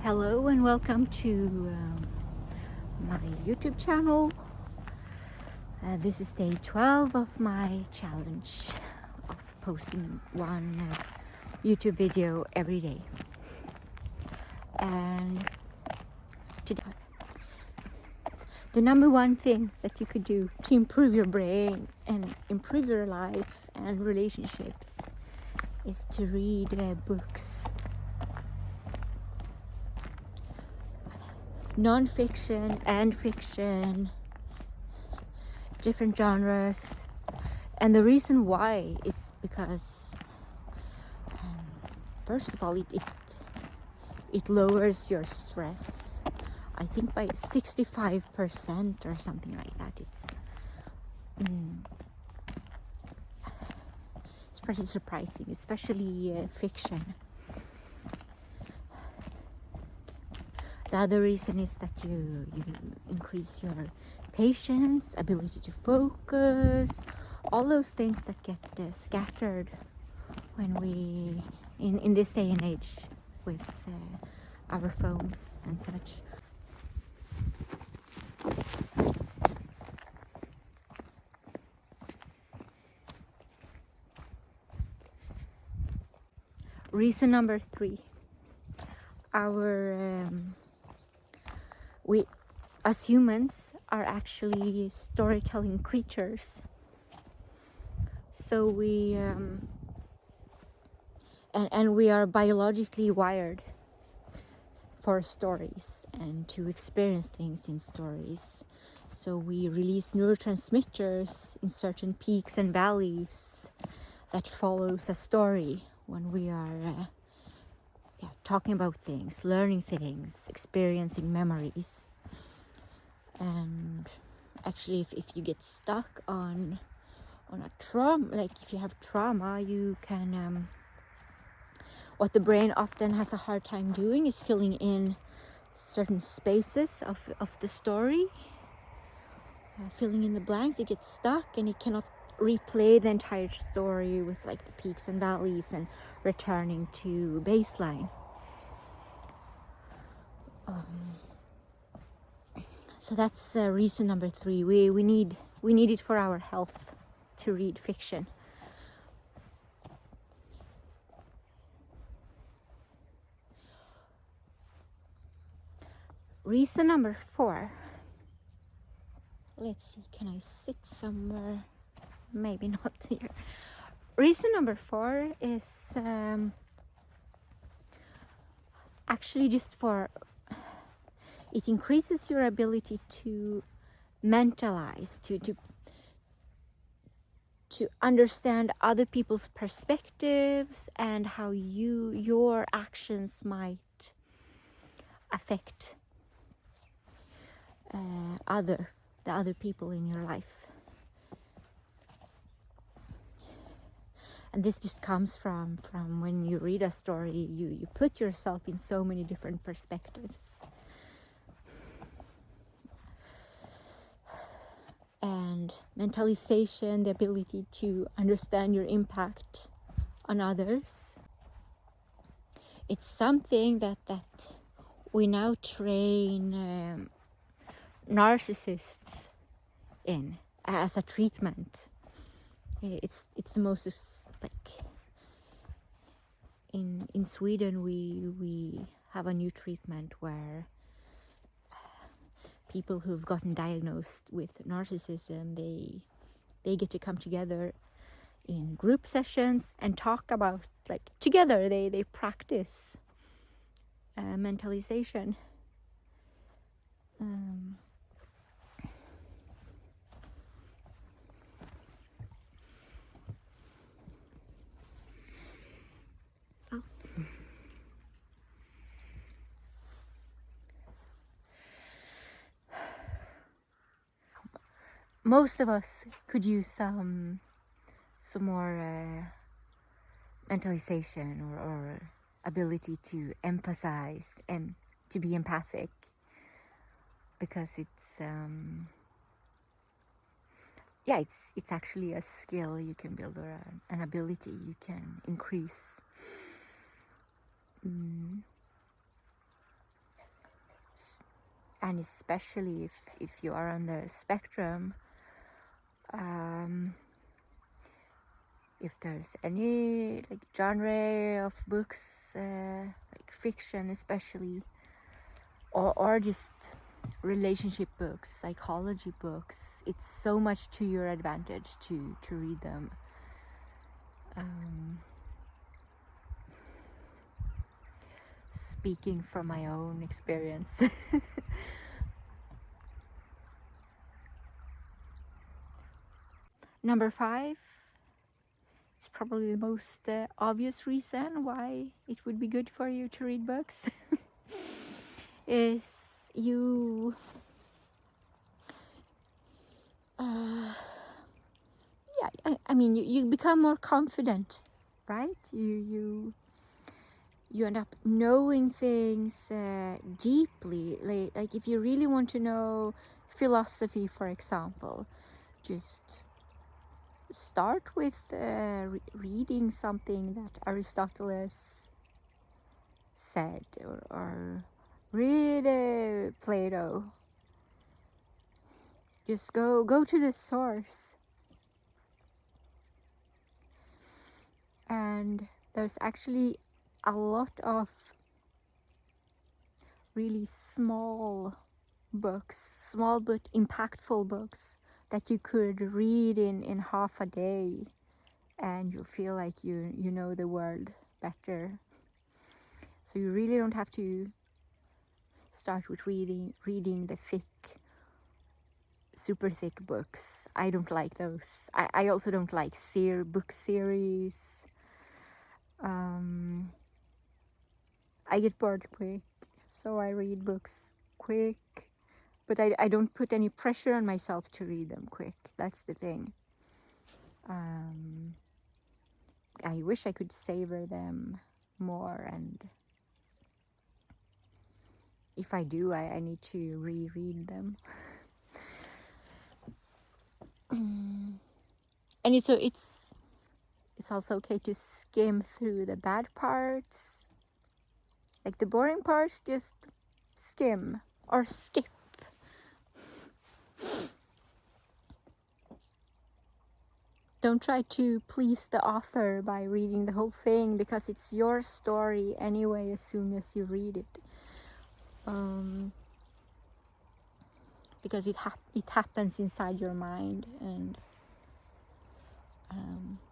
Hello and welcome to my YouTube channel. This is day 12 of my challenge of posting one YouTube video every day. And today, the number one thing that you could do to improve your brain and improve your life and relationships is to read books. Non-fiction and fiction, different genres, and the reason why is because first of all it lowers your stress. I think by 65% or something like that. It's pretty surprising, especially fiction. The other reason is that you increase your patience, ability to focus, all those things that get scattered when we, in this day and age, with our phones and such. Reason number 3. We as humans are actually storytelling creatures. So we and we are biologically wired for stories and to experience things in stories. So we release neurotransmitters in certain peaks and valleys that follows a story when we are talking about things, learning things, experiencing memories. And actually if you get stuck on a trauma, like if you have trauma, you can what the brain often has a hard time doing is filling in certain spaces of the story, filling in the blanks. It gets stuck and it cannot replay the entire story with like the peaks and valleys and returning to baseline. So that's reason number 3. We need it for our health to read fiction. Reason number 4. Let's see, can I sit somewhere? Maybe not here. Reason number 4 is actually just for, it increases your ability to mentalize, to understand other people's perspectives and how your actions might affect the other people in your life. And this just comes from when you read a story, you put yourself in so many different perspectives. And mentalization, the ability to understand your impact on others. It's something that we now train narcissists in as a treatment. It's the most, like in Sweden we have a new treatment where people who've gotten diagnosed with narcissism, they get to come together in group sessions and talk about, like, together they practice mentalization. Most of us could use some more mentalization or ability to emphasize and to be empathic, because it's actually a skill you can build, or an ability you can increase. and especially if you are on the spectrum, if there's any like genre of books, like fiction especially, or just relationship books, psychology books, it's so much to your advantage to read them. Speaking from my own experience. Number 5 is probably the most obvious reason why it would be good for you to read books. Is you I mean you become more confident, right? You end up knowing things deeply. Like if you really want to know philosophy, for example, just start with reading something that Aristotle said, or read Plato. Just go to the source. And there's actually a lot of really small books, small but impactful books that you could read in half a day, and you feel like you know the world better. So you really don't have to start with reading the super thick books. I don't like those. I also don't like book series. I get bored quick, so I read books quick, but I don't put any pressure on myself to read them quick. That's the thing. I wish I could savor them more, and if I do, I need to reread them. And it's also okay to skim through the bad parts. Like the boring parts, just skim or skip. Don't try to please the author by reading the whole thing, because it's your story anyway as soon as you read it. Because it happens inside your mind, and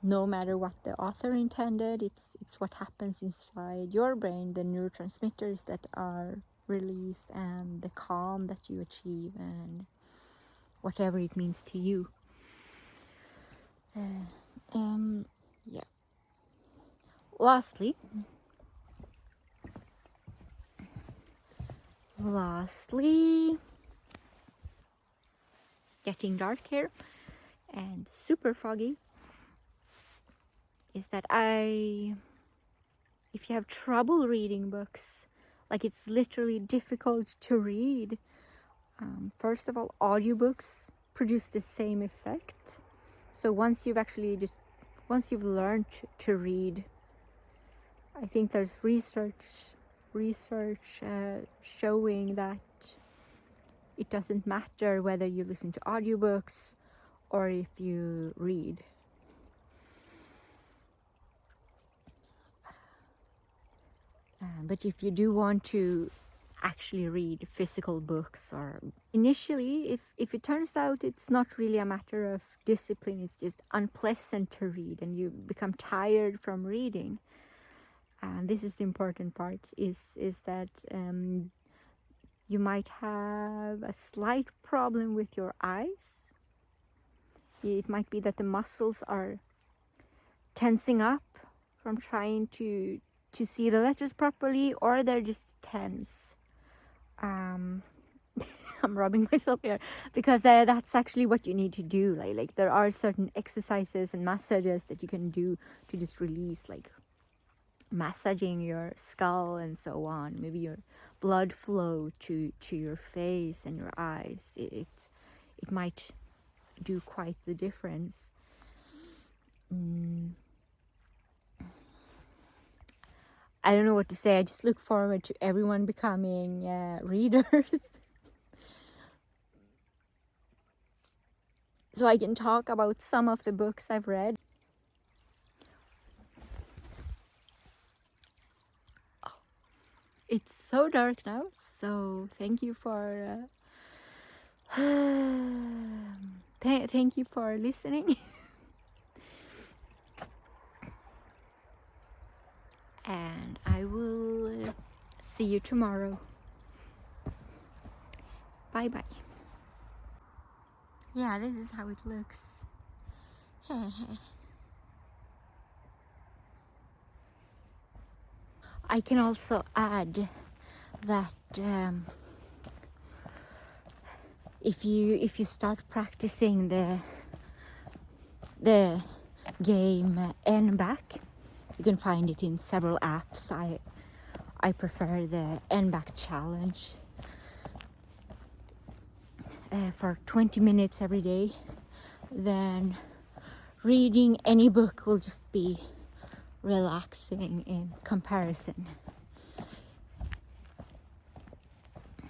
no matter what the author intended, it's what happens inside your brain, the neurotransmitters that are released, and the calm that you achieve, and whatever it means to you. Yeah. Lastly, getting dark here and super foggy, is that if you have trouble reading books, like it's literally difficult to read, first of all, audiobooks produce the same effect. So once you've learned to read, I think there's research showing that it doesn't matter whether you listen to audiobooks or if you read. But if you do want to actually read physical books, or initially, if it turns out it's not really a matter of discipline, it's just unpleasant to read and you become tired from reading, and this is the important part, is that you might have a slight problem with your eyes. It might be that the muscles are tensing up from trying to see the letters properly, or they're just tense. I'm rubbing myself here, because that's actually what you need to do. Like there are certain exercises and massages that you can do to just release, like massaging your skull and so on, maybe your blood flow to your face and your eyes. It might do quite the difference. I don't know what to say. I just look forward to everyone becoming readers. so I can talk about some of the books I've read. It's so dark now, so thank you for thank you for listening. And I will see you tomorrow. Bye bye. Yeah, this is how it looks. I can also add that if you start practicing the game N back, you can find it in several apps. I prefer the N back challenge for 20 minutes every day. Then reading any book will just be relaxing in comparison.